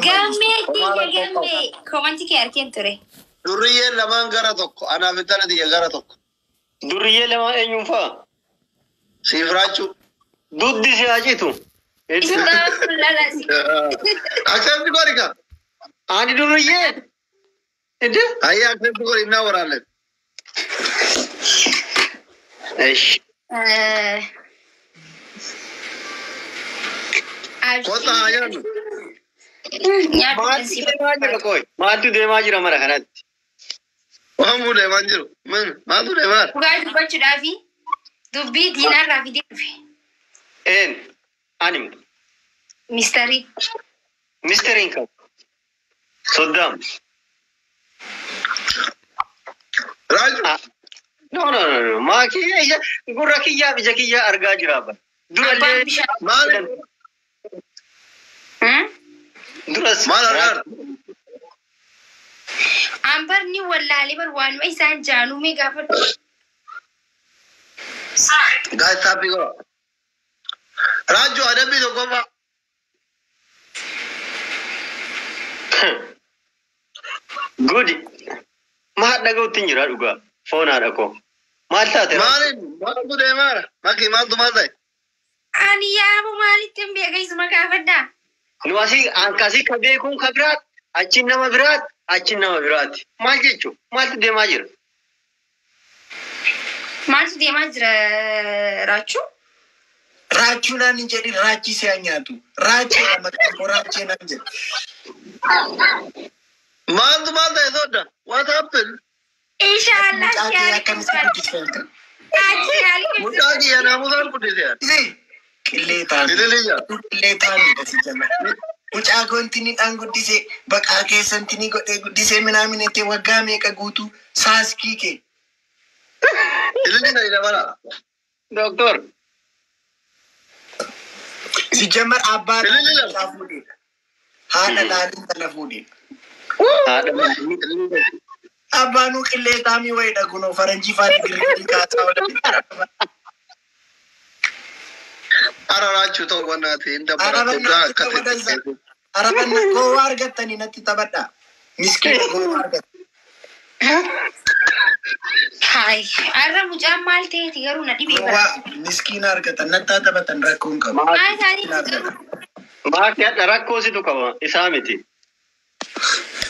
Gamme komanti ke arkin ture. Duriye laman gara tokko ana bitana diya gara tokko. Duriye lama enyumfa. Sifrachu. Duddi si ajitu. Accept korika. Ani duriye. Ede? Ayya accept kori na warale. Eish. Kota ayan. Maatu deemaa jira mara kanatti. Waamu deemaa jiru. Maatu deemaa. Dhugaa dubbachuudhaafi dubbii diinaarraa fidee dhufe. Anim. Misterii. Misteriin qabu. Soddam. Raju. No. Maa kiyya gurra kiyyaa bija kiyyaa argaa jira ba. Durallee maal? Duras Maal argaa? Ambarni wallaalee barwaanuma isaan jaanumee gaafadhu. Guys, happy go. Raju adabi tokko ba. Gudi. Maa dhaga'utti jira dhugaa. Foonaadha koo. Maal taate? Maaltu deemaa? Maaltu maal ta'e? Ani yaabu maalitti hin beekaisuma gaafadhaa? Nu akkasii ka beekuun ka biraat, achi nama biraat, achi nama biraati. Maal jechuun? Maaltu deemaa jira? Maaltu deemaa jira Raachuu? Raachuu naan hin jedhin raachii si nyaatu. Raachii nama tokko raachii naan jedhu. Maaltu maal ta'e soodda? What happened? Inshallah Mucaa akkamitti guddisee Mucaa kiyya naamusaan guddisee. Qillee taa'anii. Ililiyya. Qillee taa'anii si jala. Mucaa goontini dhaan guddisee baqaa keessantini godhee guddisee minaaminatee waggaa meeqa guutuu saaskii kee. Ililiyya dabala. Doktor. Si jammar abbaan Ililiyya. haadha fuudhedha. Haadha dhaaliin tala fuudhedha. Haadha. Abbaanuu qillee taa'anii wayidha kunoo faranjii faanii girgirrii kaasaa oolanii. Ararachuu ta'uu bannaati. Inda barattoota akka ta'e. Arabanna gowwaa argattanii natti taphadhaa. Miskiina gowwaa argatta. Hai, arra mucaan maal ta'eeti garuu na dhibee bara. Gowwaa miskiina argatan nattaa taphatan rakkoon qabu. Maal isaanii garuu? Maakii hadha rakkoositu qaba. Isaa miti.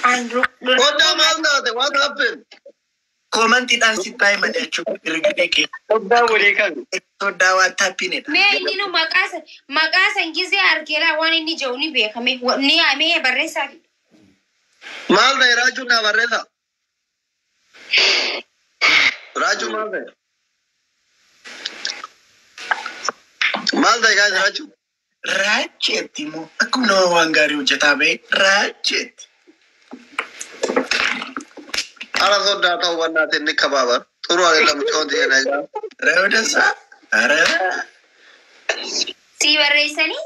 Koddaa maal taate? What happened? Komantiidhaan si taa'e malee jechuudha. Girgirrii kee. Soddaa walii kan. Soddaa waan taphine. Mee inni nu maqaa san gizee argeera waan inni jiru ni beekame. Ni amee barreessaa. Maal ta'e Raajuu naa barreessa? Raajuu maal ta'e? Maal ta'e gaas Raajuu? Raacheetti immoo akkuma nama waan gaarii hojjetaa ba'e raacheetti. Ara soddaa ta'uu bannaati inni kabaaban. Xuru adeemsa mucooti jedha egaa. Reewdasaa. Ara. Si barreessanii?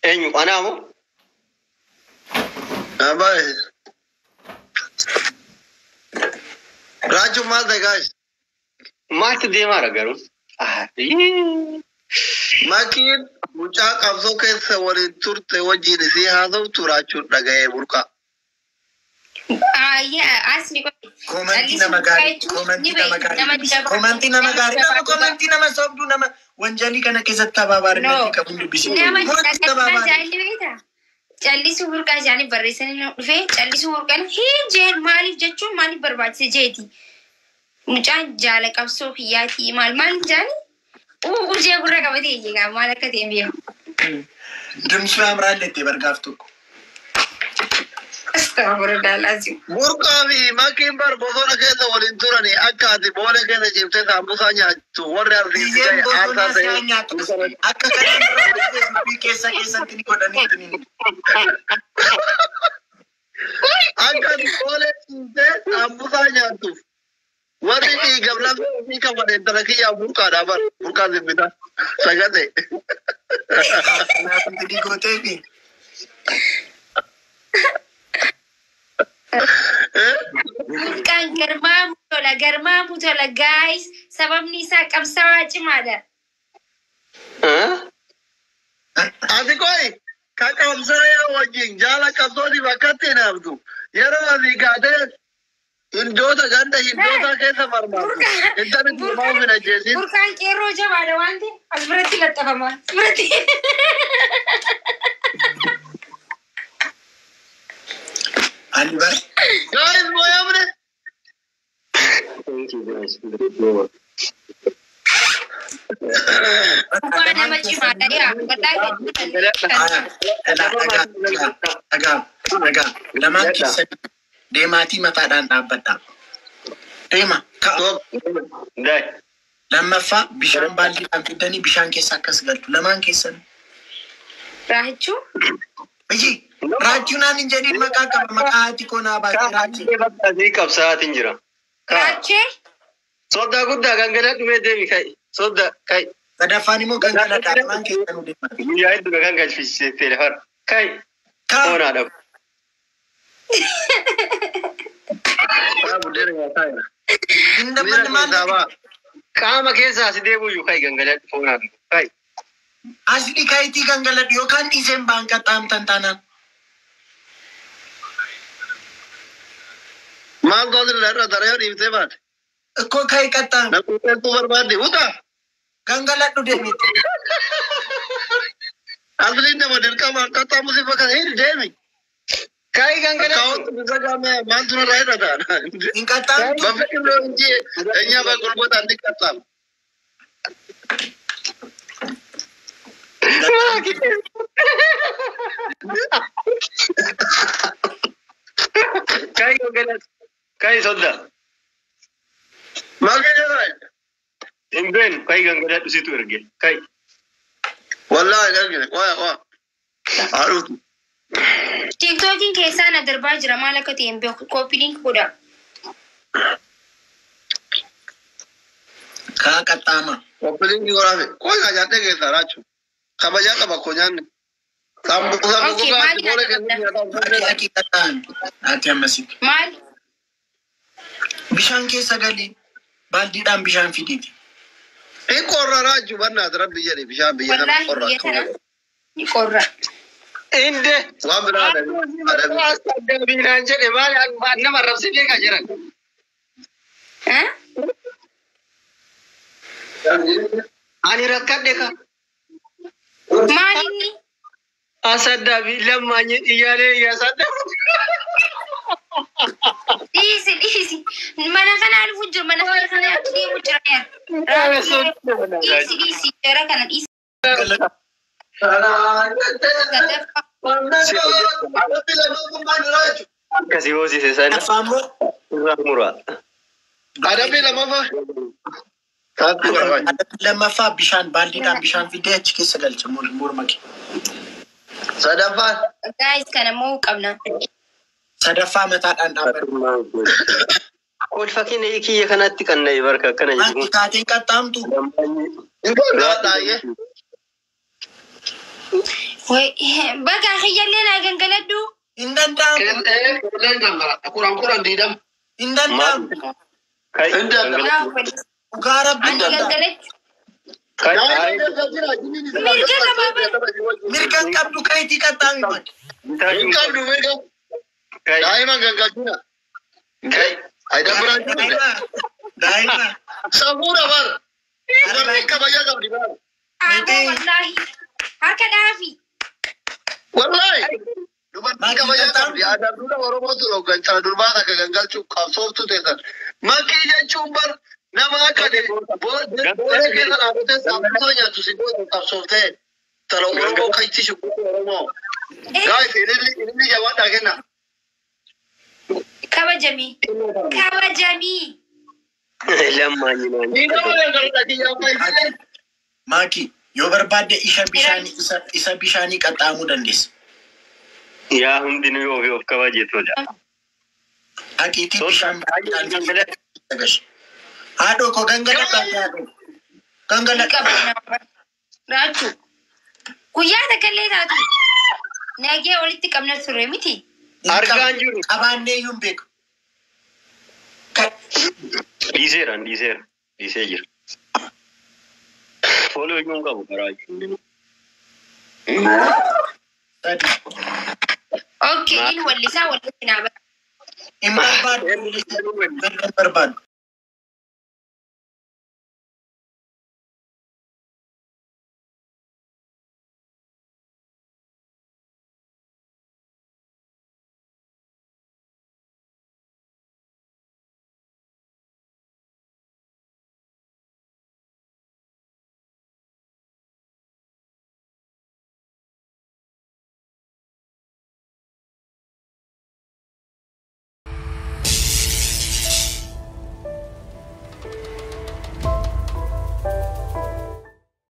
Eenyu anaa moo? Abaa'e. Raajuu maal ta'e gaas? Maaltu deemaara garuu? Makiin mucaa qabsoo keessa waliin turte wajjin isii haa ta'u Raachuun dhaga'ee burqaa. Asni Komantii nama gaarii. Komantii nama gaarii. Komantii nama gaarii. Nama komantii nama sobduu nama wanjalii kana keessatti tabaabaarinatti qabuun dubbisuu. nama jaalli callisuu burqaa isaanii barreessanii dhufee callisuu burqaan jeen maaliif jechuun maaliif barbaachise jeeti. Mucaan jaala qabsoo kiyyaati maal jaani? Urjee gurra qabatee eegaa maal akka ta'e beeku. Dimsuu amraallettee bargaaf tokko. Burqaa fi makiin bar bosona keessa waliin turanii akka ati booda keessa ciibtee saambusaa nyaattu warri arsiisii Biyyeen ta'e bosona aarsaa si'aa ta'e. nyaatu. Akka kanneen keessa keessatti ni godhanii. Akka ati booda ciibtee saambusaa nyaattuuf warri dhiigabla fi kafaleen tana kiyyaa burqaadhaa bar burqaa zibbita sagate. Kanaafuu gadi gootee fi Kan garmaa mutola guys. Sababni isaa qabsaawaa cimaadha. Ati koi kakabsaya wajjin jala qabsooni bakkatti naaftu. Yeroo asii gaatee hindoota ganda hindoota keessa marmaatu. Intani tuumaa ofin ajjeesin. Burqaan qeerroo jabaadha waan ta'eef as biratti laxafamaa. Biratti. Anwar. Guys, boyamne. Bukan nama cimaadha yaa. Dhagaa. Lamaan keessa deemaatii mataadhaan dhaabbadha. Deema. Lammaffaa bishaan baaldiidhaan fidanii bishaan keessa akkas galchu. Lamaan keessan. Raachuu. Biyyi. Raachuu naan hin jedhin maqaa qaba. Maqaa haati koonaa baatee raachuu. Bakka qabsaatiin jira. Raachee. Soddaa guddaa gangalaa dhufee deemi kai. Soddaa kai. Sadaffaan immoo gangaladhaa. Lamaan keessan nu deemaa. Guyyaa hedduu kan galchisiisee teelefar. Kai. Oonaadha. Qaama keessaa si deebi'u kai gangaladhu oonaadha. Kai. Asli kayitii gangaladhu yookaan dhiiseen baan qaxxaamtan taanaan. Maal gootni irra daree dhiibtee baate? Akkoo kayi qaxxaam. Naquuteetu barbaadde uta. Gangaladhu deemiti. Asli nama dirqama qaxxaamu si fakkaata hin deemi. Kai gangaladhu. Kaawwatu bisa gaamee maaltu narraa hidhata? Hin qaxxaamtu. Bafa irroo inji eenyaa baa gurgurtaan ni qaxxaamu. Kai gangaladhu. Kai soddaa. Maal jedhama? Imbeen kai gangaladhu situ erge. Kai. Wallahi argine. Waa. Haaruutu. TikTokiin keessaa na darbaa jira maal akka ta'e hin beeku. Kooppi link godha. Kaa qaxxaama. Koppilingi goraafe. Koi ajaattee keessaa raachuu. Kabajaa qaba koo nyaanni. Sambuusaa gogaa boole keessatti Aki qaxxaami. Ati ammasitti. Maal? Bishaan keessa galii. Baaldiidhaan bishaan fidiiti. hin qorra raachuu bannaati rabbi jedhe bishaan biyya nama Wallaahi qorra. biyya kana ni qorra. Inde. Waan biraa adami. Biinaan jedhe maal nama rabsitee kan jiran. Ani rakkadhe ka. Maal inni? Asaddaa fi lammaanyi iyyaalee iyyasadda. Dhiisi. Mana kana dhufu jiru. Mana kana deemu jira. Dhiisi. Jara kana dhiisi. Akkasii hoosise sana. Afaamoo. Irraa muraa. Adabbii lamaffaa. Lammaffaa bishaan baaldiidhaan bishaan fidee achi keessa galcha morma kee. Sadaffaan. Guys kana moo qabna. Sadaffaa mataadhaan dhaabbatu. Kolfakiin kiyya kanatti kan na'e barka akkana Wanti jedhu. taateen qaxxaamtu. Hin qorraa taa'ee. Baga hiyyallee naa gangaladhu. Hin danda'amu. Kuraan diidam. Hin danda'amu. Kai. Dhugaa rabbi hin Ani danda'amu. gangaladhu. Kai. Mirga qabaa. Mirga hin qabdu kayitii qaxxaami maati. Hin qabdu mirga. Kai. Daa'iman gangalchina. Kai. Ayidan biraan jiru. Daa'ima. Safuudha bar. Dubartiin kabajaa qabdi bar. Wallaahi. Harka dhaafi. Wallahi. Dubartiin kabajaa qabdi. Aadaan duudha Oromootu hooggancha durbaan akka gangalchuu qabsooftu teessan. Makkii jechuun bar nama akka booda keessa dhaabatee saamutoo nyaatu si booda qabsooftee tala Oromoo kan itti shukkuu Oromoo. Gaa'is inni jabaadhaa kenna. Kabajamii. Lammaanyi naan. Maaki yoo barbaadde isa bishaanii qaxxaamuu dandeessa. Yaa hundinuu of kabajeetudha. Haqiitii bishaan baay'inaan haadhoo koo gangaladhaa haadhoo. Gangaladhaa. Raachuu. Guyyaa takkallee taatu. Nagee walitti qabna turre miti. Argaan jiru. Qabaannee iyyuu hin beeku. Dhiisee jira. Foloo iyyuu hin qabu karaa jiru. Okay, ini wallisaa wallisii naa bara. Hin barbaadu.